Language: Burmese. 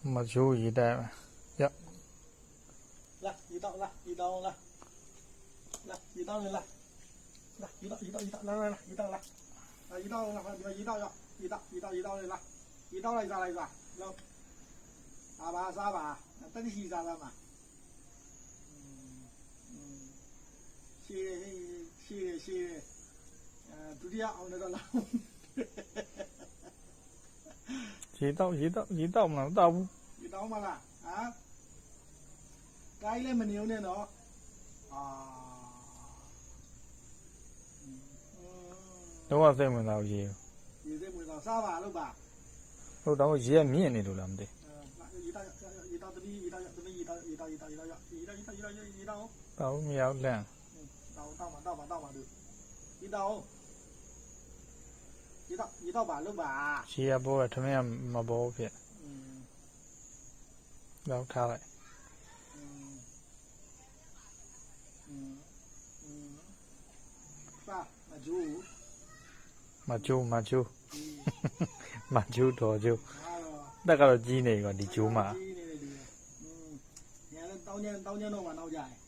မကျိုးရေးတယ်ရ 来，一刀来，一刀来，来一刀来，来一刀，来一刀来，啊一刀来，一刀要一刀来来，一刀来一抓，扔，杀吧，等西杀嘛，谢，ဒုတိယအောင်တော့လာရေတောက်မလားတောက်ဘူး ဒီတောင်းမလားဟမ်ကိုင်းလည်းမနေဦးနဲ့နော်အာ တော့စိတ်ဝင်စားရေ ဒီစိတ်ဝင်စားစားပါလို့ပါ ဟုတ်တော့ရေကမြင့်နေလို့လားမသိ ရေတောက်သမီးရေတောက်တောက် တောက်မရောက်လန့် တောက်ပါသူရေတောက်ပါလို့ပါ ရေကပေါ်ကထမင်းကမပေါ်ဖြစ်တော့ထားလိုက် ပါမကျိုး မကျိုးတော်ကျိုး တော့ တက်ကတော့ကြီးနေကောဒီကျိုးမှာ ညလည်းတောင်းကျတော့မှနောက်ကြတယ်